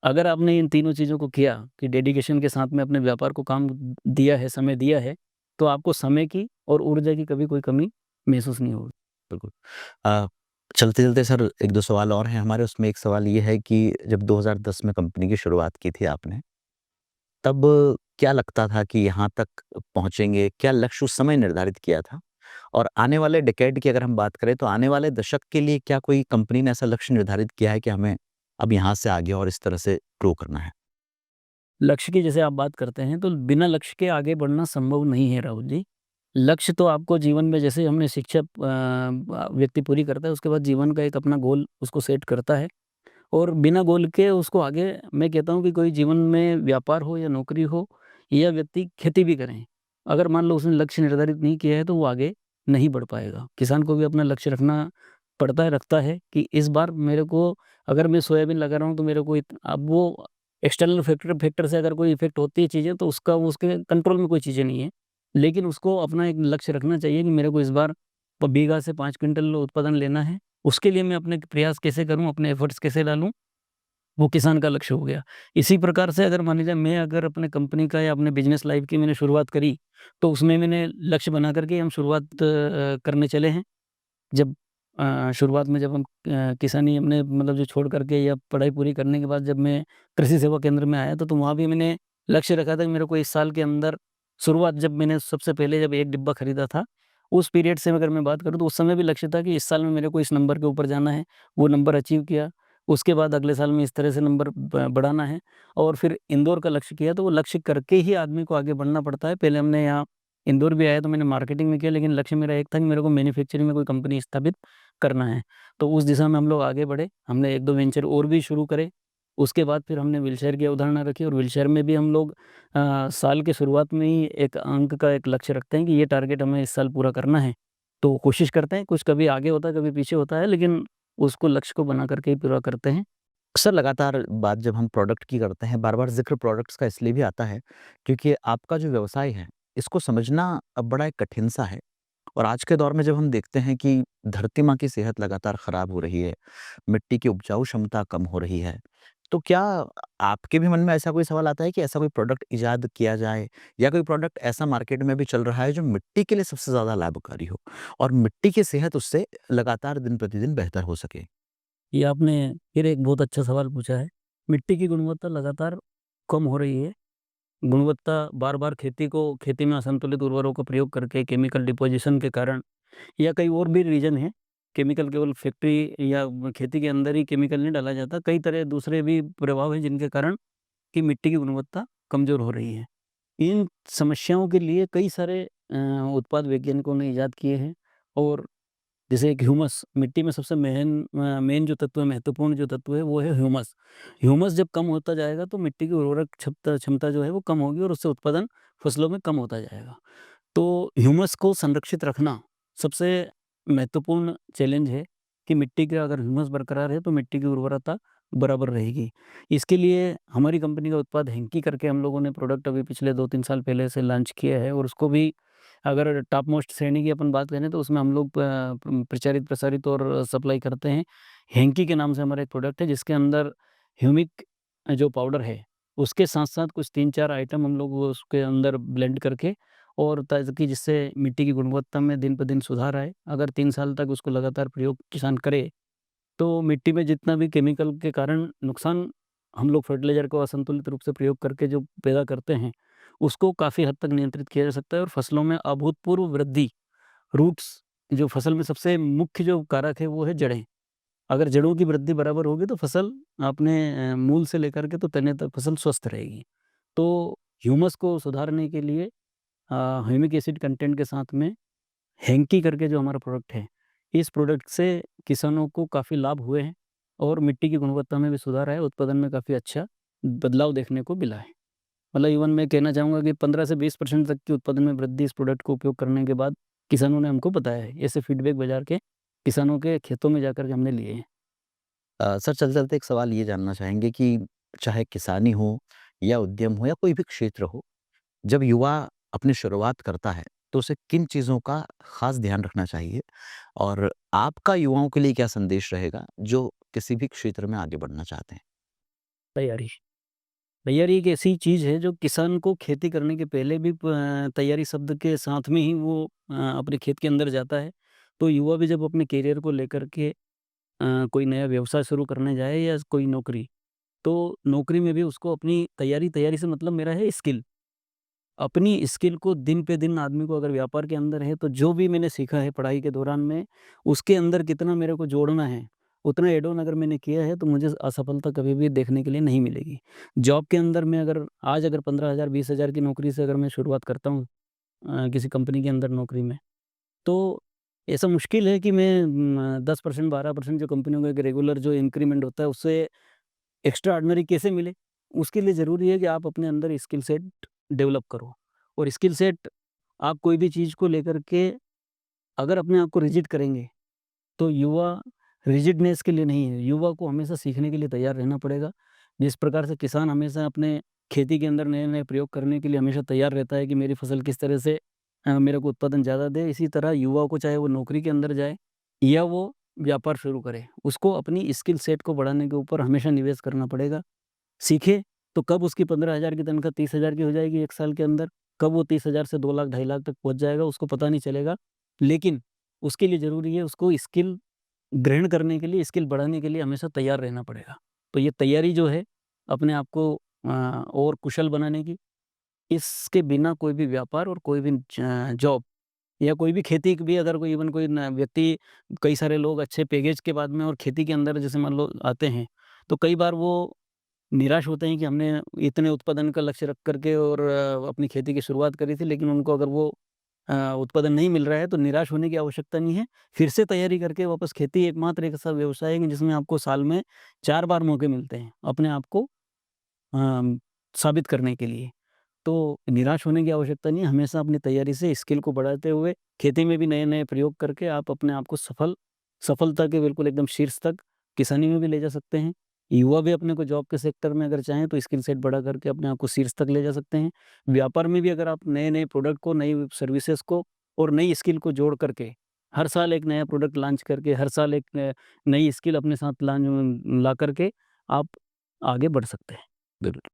अगर आपने इन तीनों चीज़ों को किया कि डेडिकेशन के साथ में अपने व्यापार को काम दिया है, समय दिया है, तो आपको समय की और ऊर्जा की कभी कोई कमी महसूस नहीं होगी।
बिल्कुल। अ, चलते-चलते सर 1-2 सवाल और हैं हमारे, उसमें एक सवाल ये है कि जब 2010 में कंपनी की शुरुआत की थी आपने, तब क्या लगता था कि यहाँ तक पहुँचेंगे? क्या लक्ष्य उस समय निर्धारित किया था? और आने वाले डिकेड की अगर हम बात करें, तो आने वाले दशक के लिए क्या कोई कंपनी ने ऐसा लक्ष्य निर्धारित किया है कि हमें अब यहाँ से आगे और इस तरह से ग्रो करना है?
लक्ष्य की जैसे आप बात करते हैं, तो बिना लक्ष्य के आगे बढ़ना संभव नहीं है राहुल जी। लक्ष्य तो आपको जीवन में, जैसे हमने शिक्षा व्यक्ति पूरी करता है, उसके बाद जीवन का एक अपना गोल उसको सेट करता है और बिना गोल के उसको आगे, मैं कहता हूँ कि कोई जीवन में व्यापार हो या नौकरी हो या व्यक्ति खेती भी करें, अगर मान लो उसने लक्ष्य निर्धारित नहीं किया है, तो वो आगे नहीं बढ़ पाएगा। किसान को भी अपना लक्ष्य रखना पड़ता है, रखता है कि इस बार मेरे को, अगर मैं सोयाबीन लगा रहा हूँ, तो मेरे को अब वो एक्सटर्नल फैक्टर से अगर कोई इफ़ेक्ट होती है चीज़ें, तो उसका उसके कंट्रोल में कोई चीज़ें नहीं है। लेकिन उसको अपना एक लक्ष्य रखना चाहिए कि मेरे को इस बार बीघा से 5 क्विंटल उत्पादन लेना है। उसके लिए मैं अपने प्रयास कैसे करूँ, अपने एफर्ट्स कैसे डालूँ, वो किसान का लक्ष्य हो गया। इसी प्रकार से अगर मान लीजिए मैं अगर अपने कंपनी का या अपने बिज़नेस लाइफ़ की मैंने शुरुआत करी, तो उसमें मैंने लक्ष्य बना कर के हम शुरुआत करने चले हैं। जब शुरुआत में जब हम किसानी हमने मतलब जो छोड़ कर के या पढ़ाई पूरी करने के बाद जब मैं कृषि सेवा केंद्र में आया, तो वहाँ भी मैंने लक्ष्य रखा था कि मेरे को इस साल के अंदर, शुरुआत जब मैंने सबसे पहले जब 1 डिब्बा खरीदा था, उस पीरियड से अगर मैं बात करूँ, तो उस समय भी लक्ष्य था कि इस साल में मेरे को इस नंबर के ऊपर जाना है, वो नंबर अचीव किया। उसके बाद अगले साल में इस तरह से नंबर बढ़ाना है और फिर इंदौर का लक्ष्य किया, तो वो लक्ष्य करके ही आदमी को आगे बढ़ना पड़ता है। पहले हमने यहाँ इंदौर भी आया, तो मैंने मार्केटिंग में किया, लेकिन लक्ष्य मेरा एक था कि मेरे को मैन्युफैक्चरिंग में कोई कंपनी स्थापित करना है। तो उस दिशा में हम लोग आगे बढ़े, हमने 1-2 वेंचर और भी शुरू करे। उसके बाद फिर हमने व्हीलचेयर की अवधारणा रखी और व्हीलचेयर में भी हम लोग साल के शुरुआत में ही एक अंक का एक लक्ष्य रखते हैं कि ये टारगेट हमें इस साल पूरा करना है। तो कोशिश करते हैं, कुछ कभी आगे होता है, कभी पीछे होता है, लेकिन उसको लक्ष्य को बना कर के ही पूरा करते हैं।
अक्सर लगातार बात जब हम प्रोडक्ट की करते हैं, बार-बार ज़िक्र प्रोडक्ट्स का इसलिए भी आता है, क्योंकि आपका जो व्यवसाय है, इसको समझना अब बड़ा एक कठिन सा है। और आज के दौर में जब हम देखते हैं कि धरती माँ की सेहत लगातार खराब हो रही है, मिट्टी की उपजाऊ क्षमता कम हो रही है, तो क्या आपके भी मन में ऐसा कोई सवाल आता है कि ऐसा कोई प्रोडक्ट इजाद किया जाए या कोई प्रोडक्ट ऐसा मार्केट में भी चल रहा है जो मिट्टी के लिए सबसे ज़्यादा लाभकारी हो और मिट्टी की सेहत उससे लगातार दिन प्रतिदिन बेहतर हो सके?
ये आपने फिर एक बहुत अच्छा सवाल पूछा है। मिट्टी की गुणवत्ता लगातार कम हो रही है। गुणवत्ता बार-बार खेती में असंतुलित उर्वरकों का प्रयोग करके, केमिकल डिपोज़िशन के कारण या कई और भी रीज़न हैं। केमिकल केवल फैक्ट्री या खेती के अंदर ही केमिकल नहीं डाला जाता, कई तरह दूसरे भी प्रभाव हैं जिनके कारण कि मिट्टी की गुणवत्ता कमज़ोर हो रही है। इन समस्याओं के लिए कई सारे उत्पाद वैज्ञानिकों ने इजाद किए हैं और जैसे एक ह्यूमस, मिट्टी में सबसे मेन जो तत्व है, महत्वपूर्ण जो तत्व है वो है ह्यूमस। ह्यूमस जब कम होता जाएगा तो मिट्टी की उर्वरक क्षमता क्षमता जो है वो कम होगी और उससे उत्पादन फसलों में कम होता जाएगा। तो ह्यूमस को संरक्षित रखना सबसे महत्वपूर्ण चैलेंज है कि मिट्टी का अगर ह्यूमस बरकरार है तो मिट्टी की उर्वरता बराबर रहेगी। इसके लिए हमारी कंपनी का उत्पाद हेंकी करके हम लोगों ने प्रोडक्ट अभी पिछले 2-3 साल पहले से लॉन्च किया है और उसको भी अगर टॉप मोस्ट श्रेणी की अपन बात करें तो उसमें हम लोग प्रचारित, प्रसारित और सप्लाई करते हैं। हेंकी के नाम से हमारा एक प्रोडक्ट है जिसके अंदर ह्यूमिक जो पाउडर है, उसके साथ-साथ कुछ 3-4 आइटम हम लोग वो उसके अंदर ब्लेंड करके और ताकि जिससे मिट्टी की गुणवत्ता में दिन ब दिन सुधार आए। अगर 3 साल तक उसको लगातार प्रयोग किसान करे, तो मिट्टी में जितना भी केमिकल के कारण नुकसान हम लोग फर्टिलाइज़र को असंतुलित रूप से प्रयोग करके जो पैदा करते हैं, उसको काफ़ी हद तक नियंत्रित किया जा सकता है और फसलों में अभूतपूर्व वृद्धि, रूट्स जो फसल में सबसे मुख्य जो कारक है वो है जड़ें। अगर जड़ों की वृद्धि बराबर होगी तो फसल अपने मूल से लेकर के तो तने तक फसल स्वस्थ रहेगी। तो ह्यूमस को सुधारने के लिए ह्यूमिक एसिड कंटेंट के साथ में हेंकी करके जो हमारा प्रोडक्ट है, इस प्रोडक्ट से किसानों को काफ़ी लाभ हुए हैं और मिट्टी की गुणवत्ता में भी सुधार आया, उत्पादन में काफ़ी अच्छा बदलाव देखने को मिला है। मतलब इवन मैं कहना चाहूँगा कि 15 से 20% तक की उत्पादन में वृद्धि इस प्रोडक्ट को उपयोग करने के बाद किसानों ने हमको बताया है। ऐसे फीडबैक बाज़ार के किसानों के खेतों में जाकर के हमने लिए हैं।
सर चलते-चलते एक सवाल ये जानना चाहेंगे कि चाहे किसानी हो या उद्यम हो या कोई भी क्षेत्र हो, जब युवा अपनी शुरुआत करता है, तो उसे किन चीज़ों का ख़ास ध्यान रखना चाहिए? और आपका युवाओं के लिए क्या संदेश रहेगा, जो किसी भी क्षेत्र में आगे बढ़ना चाहते हैं?
तैयारी। तैयारी एक ऐसी चीज़ है जो किसान को खेती करने के पहले भी तैयारी शब्द के साथ में ही वो अपने खेत के अंदर जाता है। तो युवा भी जब अपने करियर को लेकर के कोई नया व्यवसाय शुरू करने जाए या कोई नौकरी, तो नौकरी में भी उसको अपनी तैयारी तैयारी से मतलब मेरा है स्किल। अपनी स्किल को दिन पे दिन आदमी को अगर व्यापार के अंदर है तो जो भी मैंने सीखा है पढ़ाई के दौरान में, उसके अंदर कितना मेरे को जोड़ना है, उतना ऐड ऑन अगर मैंने किया है तो मुझे असफलता कभी भी देखने के लिए नहीं मिलेगी। जॉब के अंदर मैं अगर 15,000 20,000 की नौकरी से अगर मैं शुरुआत करता हूँ किसी कंपनी के अंदर नौकरी में, तो ऐसा मुश्किल है कि मैं 10% 12% जो कंपनियों का एक रेगुलर जो इंक्रीमेंट होता है उससे एक्स्ट्रा ऑर्डिनरी कैसे मिले? उसके लिए ज़रूरी है कि आप अपने अंदर स्किल सेट डेवलप करो और स्किल सेट आप कोई भी चीज़ को लेकर के अगर अपने आप को रिजिड करेंगे, तो युवा रिजिडनेस के लिए नहीं है, युवा को हमेशा सीखने के लिए तैयार रहना पड़ेगा। जिस प्रकार से किसान हमेशा अपने खेती के अंदर नए-नए प्रयोग करने के लिए हमेशा तैयार रहता है कि मेरी फसल किस तरह से मेरे को उत्पादन ज़्यादा दे, इसी तरह युवा को चाहे वो नौकरी के अंदर जाए या वो व्यापार शुरू करे, उसको अपनी स्किल सेट को बढ़ाने के ऊपर हमेशा निवेश करना पड़ेगा। सीखे, तो कब उसकी 15,000 की तनख्वाह 30,000 की हो जाएगी 1 साल के अंदर, कब वो 30,000 से 2 लाख, ढाई लाख तक पहुँच जाएगा, उसको पता नहीं चलेगा। लेकिन उसके लिए ज़रूरी है उसको स्किल ग्रहण करने के लिए, स्किल बढ़ाने के लिए हमेशा तैयार रहना पड़ेगा। तो ये तैयारी जो है, अपने आप को और कुशल बनाने की, इसके बिना कोई भी व्यापार और कोई भी जॉब या कोई भी खेती भी अगर कोई इवन कोई न व्यक्ति कई सारे लोग अच्छे पैकेज के बाद में और खेती के अंदर जैसे मान लो आते हैं, तो कई बार वो निराश होते हैं कि हमने इतने उत्पादन का लक्ष्य रख कर के और अपनी खेती की शुरुआत करी थी लेकिन उनको अगर वो उत्पादन नहीं मिल रहा है तो निराश होने की आवश्यकता नहीं है। फिर से तैयारी करके वापस खेती एकमात्र एक ऐसा व्यवसाय है कि जिसमें आपको साल में 4 बार मौके मिलते हैं अपने आप को अ, साबित करने के लिए। तो निराश होने की आवश्यकता नहीं है, हमेशा अपनी तैयारी से स्किल को बढ़ाते हुए खेती में भी नए-नए प्रयोग करके आप अपने आप को सफलता के बिल्कुल एकदम शीर्ष तक किसानी में भी ले जा सकते हैं। युवा भी अपने को जॉब के सेक्टर में अगर चाहें तो स्किल सेट बढ़ा करके अपने आप को शीर्ष तक ले जा सकते हैं। व्यापार में भी अगर आप नए-नए प्रोडक्ट को, नई सर्विसेज़ को और नई स्किल को जोड़ करके हर साल एक नया प्रोडक्ट लॉन्च करके, हर साल एक नई स्किल अपने साथ ला करके आप आगे बढ़ सकते हैं। बिल्कुल।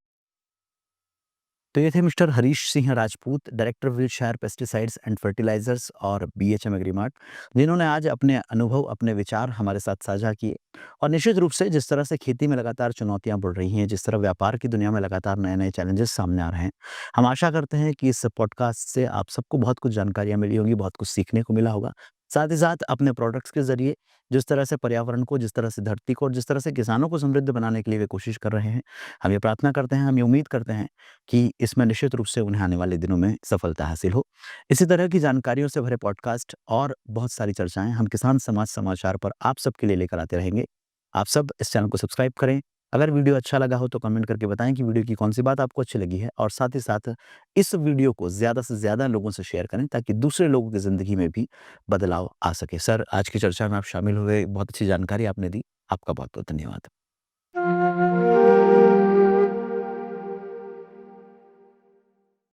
तो ये थे mister Harish Singh Rajput, director Wilshire pesticides and fertilisers और बीएचएम एग्रीमार्ट, जिन्होंने आज अपने अनुभव, अपने विचार हमारे साथ साझा किए। और निश्चित रूप से जिस तरह से खेती में लगातार चुनौतियां बढ़ रही हैं, जिस तरह व्यापार की दुनिया में लगातार नए-नए चैलेंजेस सामने आ रहे हैं, हम आशा करते हैं कि इस पॉडकास्ट से आप सबको बहुत कुछ जानकारियाँ मिली होंगी, बहुत कुछ सीखने को मिला होगा। साथ ही साथ अपने प्रोडक्ट्स के ज़रिए जिस तरह से पर्यावरण को, जिस तरह से धरती को और जिस तरह से किसानों को समृद्ध बनाने के लिए वे कोशिश कर रहे हैं, हम ये प्रार्थना करते हैं, हम ये उम्मीद करते हैं कि इसमें निश्चित रूप से उन्हें आने वाले दिनों में सफलता हासिल हो। इसी तरह की जानकारियों से भरे पॉडकास्ट और बहुत सारी चर्चाएँ हम किसान समाज समाचार पर आप सबके लिए लेकर आते रहेंगे। आप सब इस चैनल को सब्सक्राइब करें। अगर वीडियो अच्छा लगा हो तो कमेंट करके बताएँ कि वीडियो की कौन-सी बात आपको अच्छी लगी है, और साथ ही साथ इस वीडियो को ज़्यादा से ज़्यादा लोगों से शेयर करें ताकि दूसरे लोगों की ज़िंदगी में भी बदलाव आ सके। सर, आज की चर्चा में आप शामिल हुए, बहुत अच्छी जानकारी आपने दी। आपका बहुत-बहुत धन्यवाद।